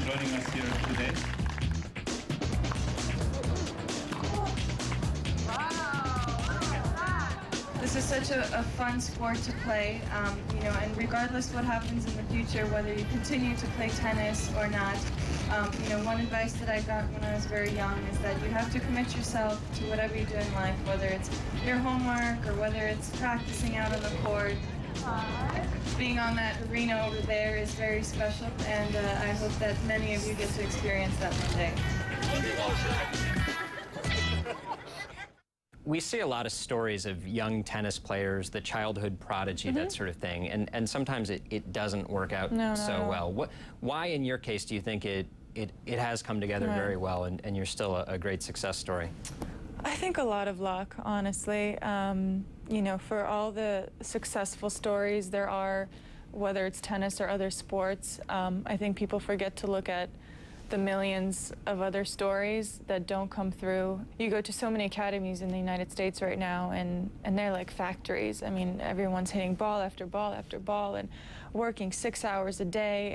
joining us here today. This is such a fun sport to play, you know, and regardless what happens in the future, whether you continue to play tennis or not, you know, one advice that I got when I was very young is that you have to commit yourself to whatever you do in life, whether it's your homework or whether it's practicing out on the court. Being on that arena over there is very special, and I hope that many of you get to experience that one day. We see a lot of stories of young tennis players, the childhood prodigy, that sort of thing, and sometimes it doesn't work out so well. Why, in your case, do you think it has come together very well, and you're still a great success story? I think a lot of luck, honestly. You know, for all the successful stories there are, whether it's tennis or other sports, I think people forget to look at the millions of other stories that don't come through. You go to so many academies in the United States right now, and they're like factories. I mean, everyone's hitting ball after ball after ball and working 6 hours a day,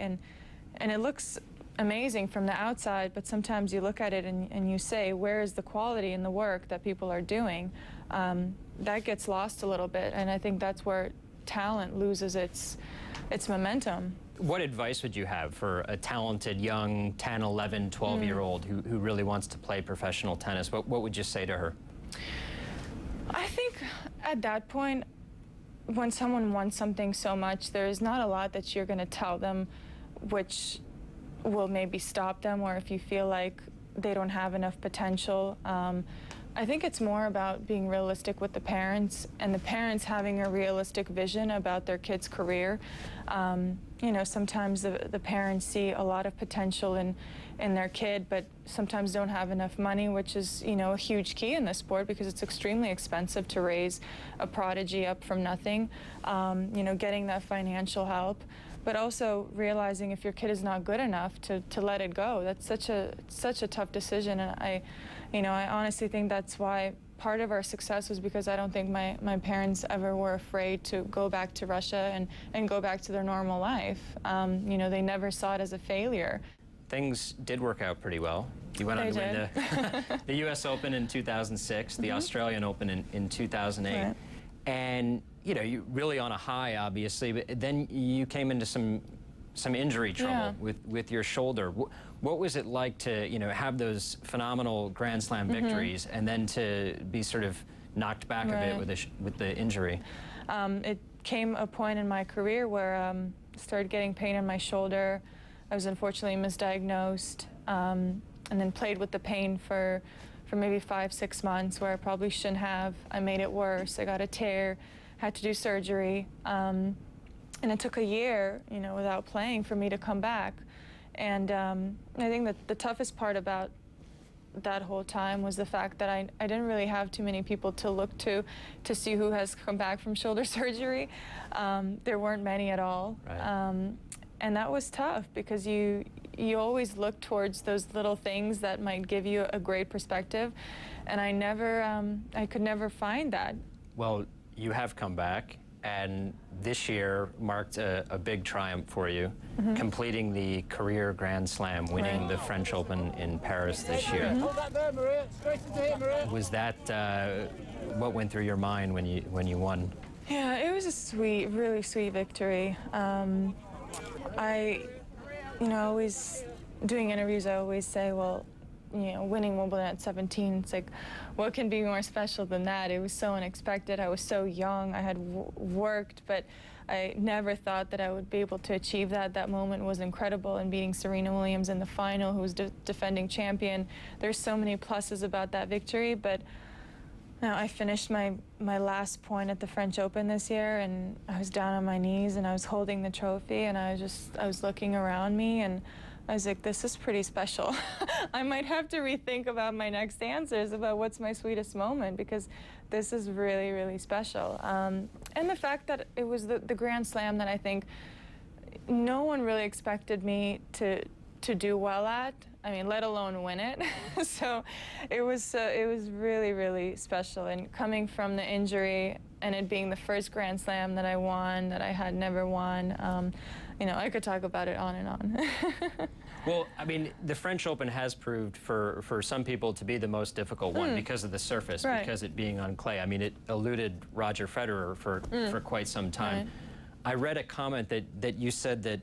and it looks amazing from the outside, but sometimes you look at it and you say, where is the quality in the work that people are doing? That gets lost a little bit, and I think that's where talent loses its momentum. What advice would you have for a talented young 10, 11, 12-year-old who really wants to play professional tennis? What would you say to her? I think at that point, when someone wants something so much, there's not a lot that you're going to tell them which will maybe stop them, or if you feel like they don't have enough potential. I think it's more about being realistic with the parents, and the parents having a realistic vision about their kid's career. You know, sometimes the parents see a lot of potential in their kid, but sometimes don't have enough money, which is, you know, a huge key in this sport because it's extremely expensive to raise a prodigy up from nothing. You know, getting that financial help, but also realizing if your kid is not good enough to let it go. That's such a tough decision, and I honestly think that's why part of our success was because I don't think my parents ever were afraid to go back to Russia and go back to their normal life. You know, they never saw it as a failure. Things did work out pretty well. You went on to win the U.S. Open in 2006, the Australian Open in 2008. Right. And, you know, you really on a high, obviously, but then you came into some injury trouble with your shoulder. What was it like to, you know, have those phenomenal Grand Slam victories and then to be sort of knocked back a bit with the injury? It came a point in my career where I started getting pain in my shoulder. I was unfortunately misdiagnosed, and then played with the pain for maybe 5-6 months, where I probably shouldn't have. I made it worse. I got a tear, had to do surgery, and it took a year, you know, without playing for me to come back. And I think that the toughest part about that whole time was the fact that I didn't really have too many people to look to see who has come back from shoulder surgery. There weren't many at all. Right. And that was tough because you always look towards those little things that might give you a great perspective, and I could never find that. Well, you have come back, and this year marked a big triumph for you, completing the career Grand Slam, winning the French Open in Paris this year. Hold that there, Maria. Straight to the hit, Maria. Was that what went through your mind when you won? Yeah, it was a sweet, really sweet victory. You know, always doing interviews, I always say, well, you know, winning Wimbledon at 17, it's like, what can be more special than that? It was so unexpected. I was so young. I had worked, but I never thought that I would be able to achieve that. That moment was incredible, and beating Serena Williams in the final, who was defending champion. There's so many pluses about that victory, but now I finished my last point at the French Open this year, and I was down on my knees, and I was holding the trophy, and I was looking around me, and I was like, this is pretty special. I might have to rethink about my next answers about what's my sweetest moment, because this is really, really special. And the fact that it was the Grand Slam that I think no one really expected me to do well at. I mean, let alone win it. So it was really, really special. And coming from the injury and it being the first Grand Slam that I won, that I had never won, you know, I could talk about it on and on. Well, I mean, the French Open has proved for some people to be the most difficult one because of the surface, Right. because it being on clay. I mean, it eluded Roger Federer for quite some time. Right. I read a comment that you said that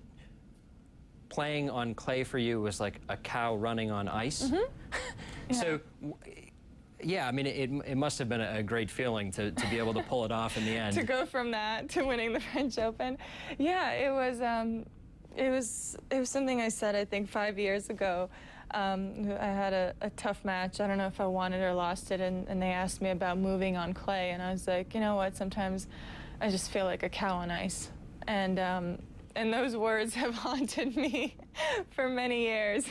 playing on clay for you was like a cow running on ice. Yeah. So, yeah, I mean, it must have been a great feeling to be able to pull it off in the end. To go from that to winning the French Open. Yeah, it was something I said, I think, 5 years ago. I had a tough match. I don't know if I won it or lost it, and they asked me about moving on clay, and I was like, you know what, sometimes I just feel like a cow on ice. And those words have haunted me for many years.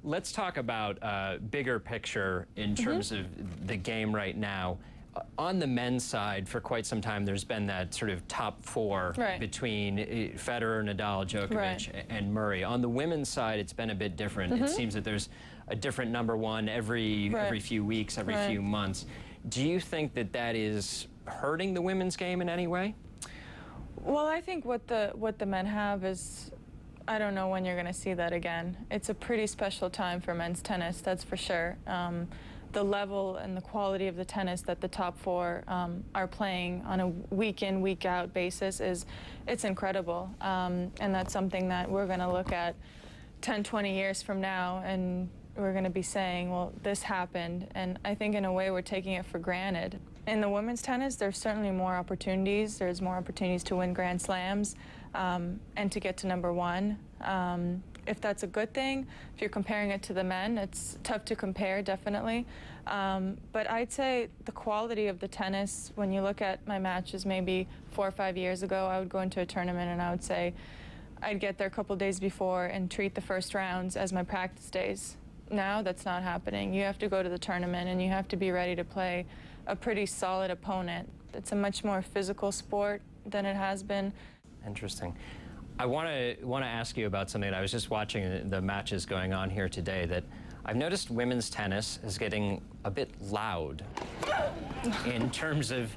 Let's talk about bigger picture in terms of the game right now. On the men's side, for quite some time, there's been that sort of top four Right. between Federer, Nadal, Djokovic, Right. and Murray. On the women's side, it's been a bit different. It seems that there's a different number one every few weeks, every Right. few months. Do you think that that is hurting the women's game in any way? Well, I think what the men have is, I don't know when you're going to see that again. It's a pretty special time for men's tennis, that's for sure. The level and the quality of the tennis that the top four are playing on a week in, week out basis it's incredible. And that's something that we're going to look at 10, 20 years from now, and we're going to be saying, well, this happened. And I think in a way we're taking it for granted. In the women's tennis, there's certainly more opportunities. There's more opportunities to win Grand Slams and to get to number one. If that's a good thing, if you're comparing it to the men, it's tough to compare, definitely. But I'd say the quality of the tennis, when you look at my matches maybe 4 or 5 years ago, I would go into a tournament and I would say I'd get there a couple days before and treat the first rounds as my practice days. Now that's not happening. You have to go to the tournament and you have to be ready to play a pretty solid opponent. It's a much more physical sport than it has been. Interesting. I want to ask you about something. I was just watching the matches going on here today that I've noticed women's tennis is getting a bit loud in terms of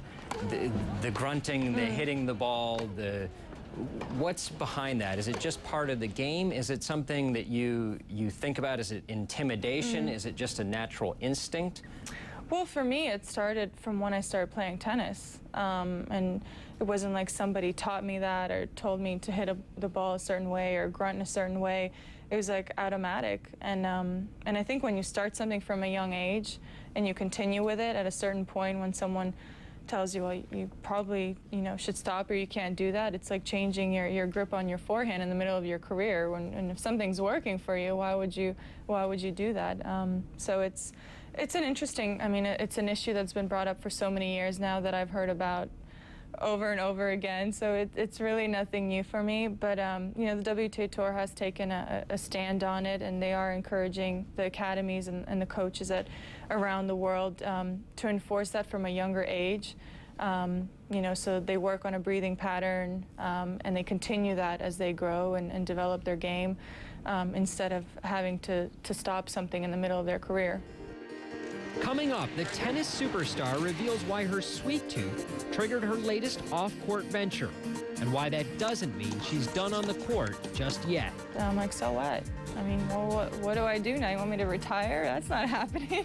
the grunting, the hitting the ball, what's behind that? Is it just part of the game? Is it something that you think about? Is it intimidation? Is it just a natural instinct? Well, for me, it started from when I started playing tennis. And it wasn't like somebody taught me that or told me to hit the ball a certain way or grunt in a certain way. It was like automatic. And I think when you start something from a young age and you continue with it at a certain point, when someone tells you, well, you probably, should stop or you can't do that, it's like changing your grip on your forehand in the middle of your career. And if something's working for you, why would you do that? So it's an interesting, it's an issue that's been brought up for so many years now that I've heard about over and over again. So it's really nothing new for me. But, the WTA Tour has taken a stand on it, and they are encouraging the academies and the coaches around the world to enforce that from a younger age. So they work on a breathing pattern, and they continue that as they grow and develop their game instead of having to stop something in the middle of their career. Coming up, the tennis superstar reveals why her sweet tooth triggered her latest off-court venture and why that doesn't mean she's done on the court just yet. I'm like, so what? Well, what do I do now? You want me to retire? That's not happening.